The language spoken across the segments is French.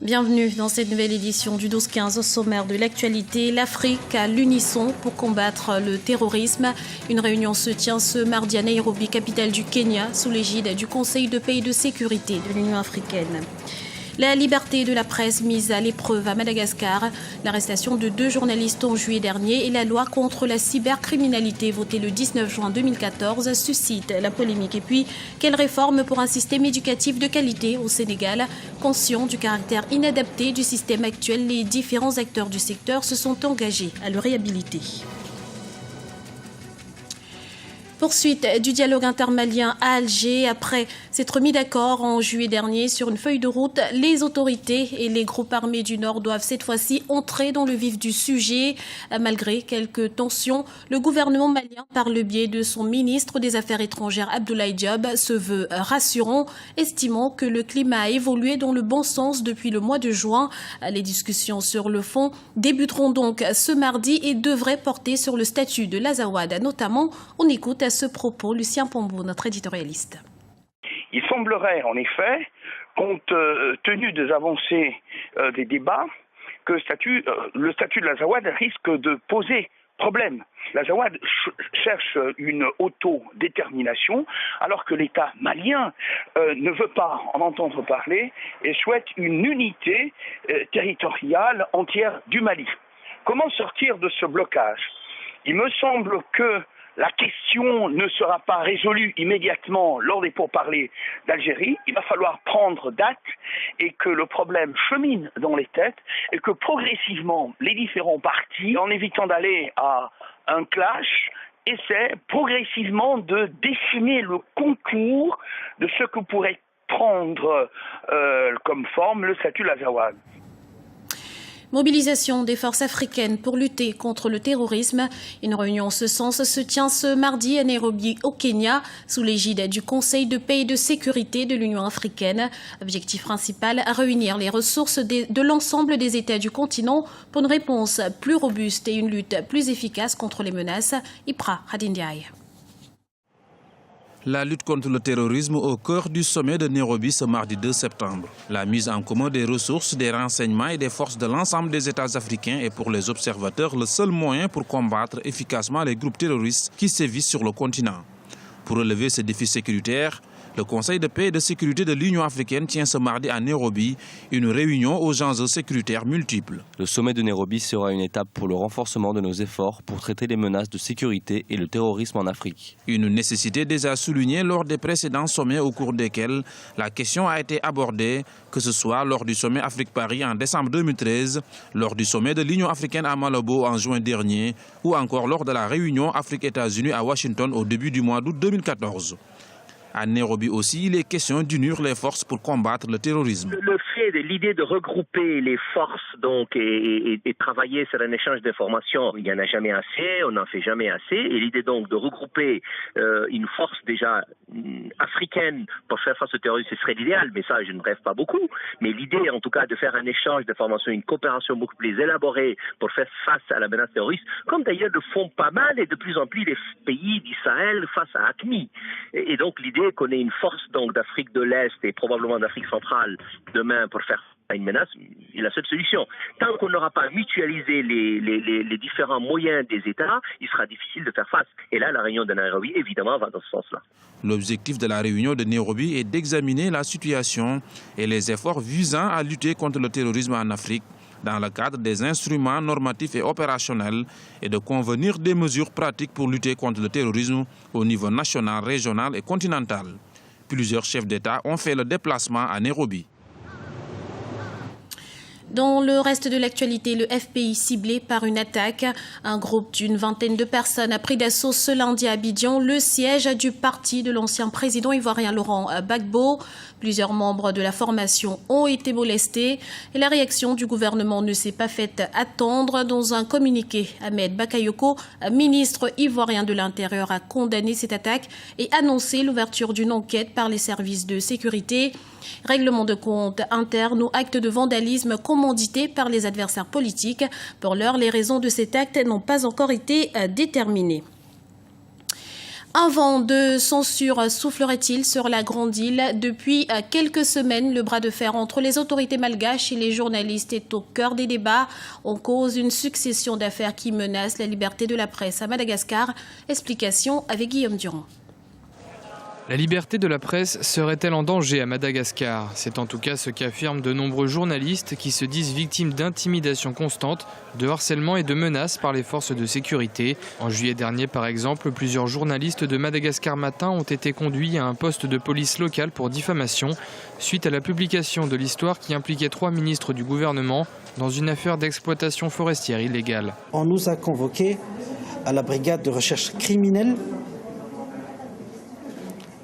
Bienvenue dans cette nouvelle édition du 12-15 au sommaire de l'actualité. L'Afrique à l'unisson pour combattre le terrorisme. Une réunion se tient ce mardi à Nairobi, capitale du Kenya, sous l'égide du Conseil de paix et de sécurité de l'Union africaine. La liberté de la presse mise à l'épreuve à Madagascar, l'arrestation de 2 journalistes en juillet dernier et la loi contre la cybercriminalité votée le 19 juin 2014 suscitent la polémique. Et puis, quelle réforme pour un système éducatif de qualité au Sénégal? Conscients du caractère inadapté du système actuel, les différents acteurs du secteur se sont engagés à le réhabiliter. Poursuite du dialogue intermalien à Alger. Après s'être mis d'accord en juillet dernier sur une feuille de route, les autorités et les groupes armés du Nord doivent cette fois-ci entrer dans le vif du sujet. Malgré quelques tensions, le gouvernement malien, par le biais de son ministre des Affaires étrangères Abdoulaye Diop, se veut rassurant, estimant que le climat a évolué dans le bon sens depuis le mois de juin. Les discussions sur le fond débuteront donc ce mardi et devraient porter sur le statut de l'Azawad. Notamment, on écoute à ce propos Lucien Pombo, notre éditorialiste. Il semblerait en effet, compte tenu des avancées des débats, que le statut de l'Azawad risque de poser problème. L'Azawad cherche une autodétermination alors que l'État malien ne veut pas en entendre parler et souhaite une unité territoriale entière du Mali. Comment sortir de ce blocage? Il me semble que la question ne sera pas résolue immédiatement lors des pourparlers d'Algérie. Il va falloir prendre date et que le problème chemine dans les têtes et que progressivement les différents partis, en évitant d'aller à un clash, essaient progressivement de dessiner le contour de ce que pourrait prendre comme forme le statut de l'Azawad. Mobilisation des forces africaines pour lutter contre le terrorisme. Une réunion en ce sens se tient ce mardi à Nairobi au Kenya sous l'égide du Conseil de paix et de sécurité de l'Union africaine. Objectif principal, réunir les ressources de l'ensemble des États du continent pour une réponse plus robuste et une lutte plus efficace contre les menaces. Ipra Hadindiaï. La lutte contre le terrorisme au cœur du sommet de Nairobi ce mardi 2 septembre. La mise en commun des ressources, des renseignements et des forces de l'ensemble des États africains est pour les observateurs le seul moyen pour combattre efficacement les groupes terroristes qui sévissent sur le continent. Pour relever ces défis sécuritaires, le Conseil de paix et de sécurité de l'Union africaine tient ce mardi à Nairobi une réunion aux enjeux sécuritaires multiples. Le sommet de Nairobi sera une étape pour le renforcement de nos efforts pour traiter les menaces de sécurité et le terrorisme en Afrique. Une nécessité déjà soulignée lors des précédents sommets au cours desquels la question a été abordée, que ce soit lors du sommet Afrique-Paris en décembre 2013, lors du sommet de l'Union africaine à Malabo en juin dernier ou encore lors de la réunion Afrique-États-Unis à Washington au début du mois d'août 2014. À Nairobi aussi, il est question d'unir les forces pour combattre le terrorisme. Le fait de l'idée de regrouper les forces donc et travailler sur un échange d'informations, il n'y en a jamais assez, on n'en fait jamais assez. Et l'idée donc de regrouper une force déjà africaine pour faire face au terrorisme, ce serait l'idéal, mais ça je ne rêve pas beaucoup. Mais l'idée en tout cas de faire un échange d'informations, une coopération beaucoup plus élaborée pour faire face à la menace terroriste, comme d'ailleurs le font pas mal et de plus en plus les pays d'Israël face à AQMI. Et donc l'idée qu'on ait une force donc d'Afrique de l'Est et probablement d'Afrique centrale demain pour faire à une menace est la seule solution. Tant qu'on n'aura pas mutualisé les différents moyens des États, il sera difficile de faire face. Et là, la réunion de Nairobi, évidemment, va dans ce sens-là. L'objectif de la réunion de Nairobi est d'examiner la situation et les efforts visant à lutter contre le terrorisme en Afrique dans le cadre des instruments normatifs et opérationnels et de convenir des mesures pratiques pour lutter contre le terrorisme au niveau national, régional et continental. Plusieurs chefs d'État ont fait le déplacement à Nairobi. Dans le reste de l'actualité, le FPI ciblé par une attaque. Un groupe d'une vingtaine de personnes a pris d'assaut ce lundi à Abidjan le siège du parti de l'ancien président ivoirien Laurent Gbagbo. Plusieurs membres de la formation ont été molestés et la réaction du gouvernement ne s'est pas faite attendre. Dans un communiqué, Ahmed Bakayoko, ministre ivoirien de l'Intérieur, a condamné cette attaque et annoncé l'ouverture d'une enquête par les services de sécurité. Règlement de compte interne ou acte de vandalisme commandité par les adversaires politiques. Pour l'heure, les raisons de cet acte n'ont pas encore été déterminées. Un vent de censure soufflerait-il sur la Grande Île? Depuis quelques semaines, le bras de fer entre les autorités malgaches et les journalistes est au cœur des débats. On cause une succession d'affaires qui menacent la liberté de la presse à Madagascar. Explication avec Guillaume Durand. La liberté de la presse serait-elle en danger à Madagascar? C'est en tout cas ce qu'affirment de nombreux journalistes qui se disent victimes d'intimidations constantes, de harcèlement et de menaces par les forces de sécurité. En juillet dernier, par exemple, plusieurs journalistes de Madagascar Matin ont été conduits à un poste de police locale pour diffamation, suite à la publication de l'histoire qui impliquait 3 ministres du gouvernement dans une affaire d'exploitation forestière illégale. On nous a convoqués à la brigade de recherche criminelle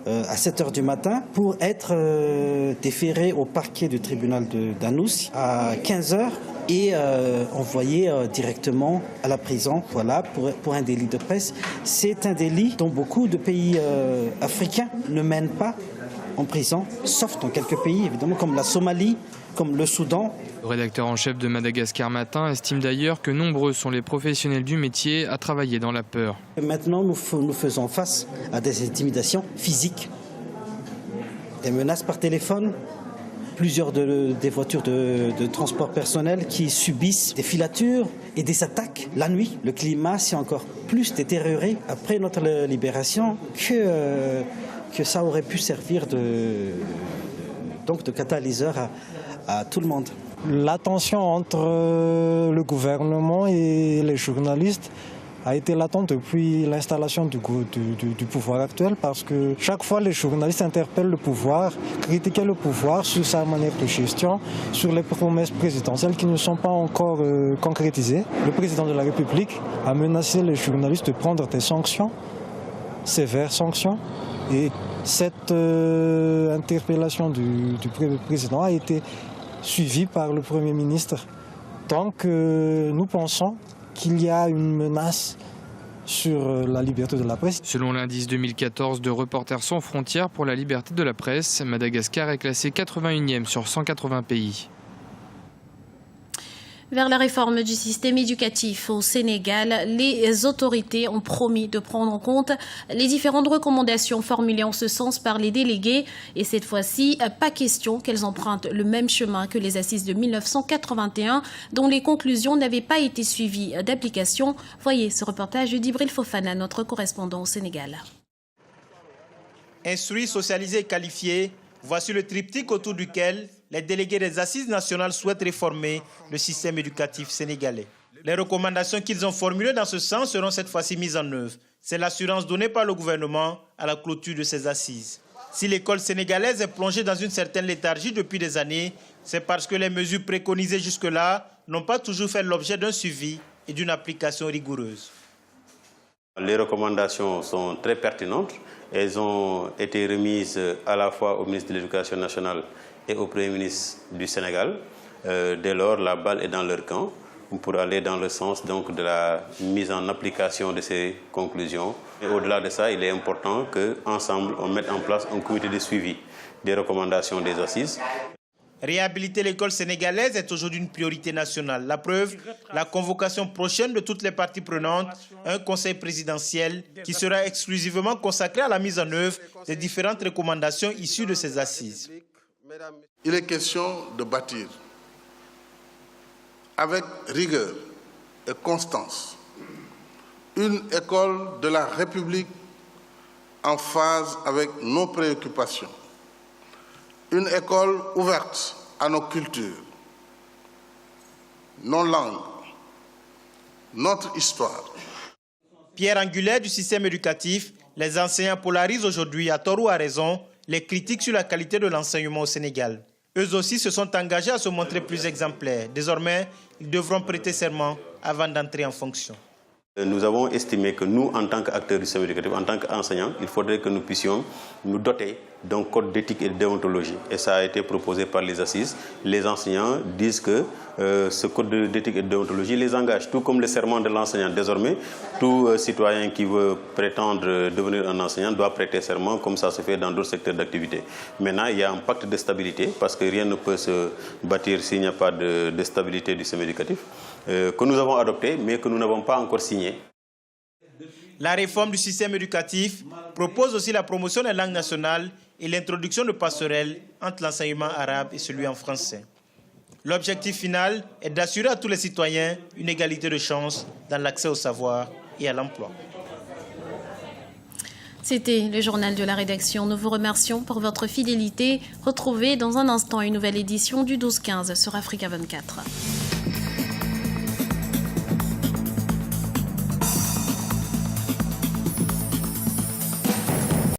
à 7h du matin pour être déféré au parquet du tribunal d'Anoussi à 15h et envoyé directement à la prison, voilà, pour un délit de presse. C'est un délit dont beaucoup de pays africains ne mènent pas en prison, sauf dans quelques pays évidemment comme la Somalie, comme le Soudan. Le rédacteur en chef de Madagascar Matin estime d'ailleurs que nombreux sont les professionnels du métier à travailler dans la peur. Et maintenant, nous faisons face à des intimidations physiques, des menaces par téléphone, plusieurs des voitures de transport personnel qui subissent des filatures et des attaques la nuit. Le climat s'est encore plus détérioré après notre libération que ça aurait pu servir de catalyseur à tout le monde. La tension entre le gouvernement et les journalistes a été latente depuis l'installation du pouvoir actuel parce que chaque fois les journalistes interpellent le pouvoir, critiquent le pouvoir sur sa manière de gestion, sur les promesses présidentielles qui ne sont pas encore concrétisées. Le président de la République a menacé les journalistes de prendre des sanctions, sévères sanctions, et cette interpellation du président a été suivi par le Premier ministre. Donc nous pensons qu'il y a une menace sur la liberté de la presse. Selon l'indice 2014 de Reporters sans frontières pour la liberté de la presse, Madagascar est classé 81e sur 180 pays. Vers la réforme du système éducatif au Sénégal, les autorités ont promis de prendre en compte les différentes recommandations formulées en ce sens par les délégués. Et cette fois-ci, pas question qu'elles empruntent le même chemin que les assises de 1981, dont les conclusions n'avaient pas été suivies d'application. Voyez ce reportage d'Ibril Fofana, notre correspondant au Sénégal. Instruits, socialisés et qualifiés, voici le triptyque autour duquel les délégués des Assises nationales souhaitent réformer le système éducatif sénégalais. Les recommandations qu'ils ont formulées dans ce sens seront cette fois-ci mises en œuvre. C'est l'assurance donnée par le gouvernement à la clôture de ces assises. Si l'école sénégalaise est plongée dans une certaine léthargie depuis des années, c'est parce que les mesures préconisées jusque-là n'ont pas toujours fait l'objet d'un suivi et d'une application rigoureuse. Les recommandations sont très pertinentes. Elles ont été remises à la fois au ministre de l'Éducation nationale et au Premier ministre du Sénégal. Dès lors, la balle est dans leur camp pour aller dans le sens donc, de la mise en application de ces conclusions. Et au-delà de ça, il est important qu'ensemble, on mette en place un comité de suivi des recommandations des assises. Réhabiliter l'école sénégalaise est aujourd'hui une priorité nationale. La preuve, la convocation prochaine de toutes les parties prenantes, un conseil présidentiel qui sera exclusivement consacré à la mise en œuvre des différentes recommandations issues de ces assises. Il est question de bâtir avec rigueur et constance une école de la République en phase avec nos préoccupations. Une école ouverte à nos cultures, nos langues, notre histoire. Pierre angulaire du système éducatif, les enseignants polarisent aujourd'hui, à tort ou à raison, les critiques sur la qualité de l'enseignement au Sénégal. Eux aussi se sont engagés à se montrer plus exemplaires. Désormais, ils devront prêter serment avant d'entrer en fonction. Nous avons estimé que nous, en tant qu'acteurs du système éducatif, en tant qu'enseignants, il faudrait que nous puissions nous doter d'un code d'éthique et de déontologie. Et ça a été proposé par les assises. Les enseignants disent que ce code d'éthique et de déontologie les engage, tout comme le serment de l'enseignant. Désormais, tout citoyen qui veut prétendre devenir un enseignant doit prêter serment, comme ça se fait dans d'autres secteurs d'activité. Maintenant, il y a un pacte de stabilité, parce que rien ne peut se bâtir s'il n'y a pas de stabilité du système éducatif, que nous avons adopté, mais que nous n'avons pas encore signé. La réforme du système éducatif propose aussi la promotion des langues nationales et l'introduction de passerelles entre l'enseignement arabe et celui en français. L'objectif final est d'assurer à tous les citoyens une égalité de chance dans l'accès au savoir et à l'emploi. C'était le journal de la rédaction. Nous vous remercions pour votre fidélité. Retrouvez dans un instant une nouvelle édition du 12-15 sur Africa 24.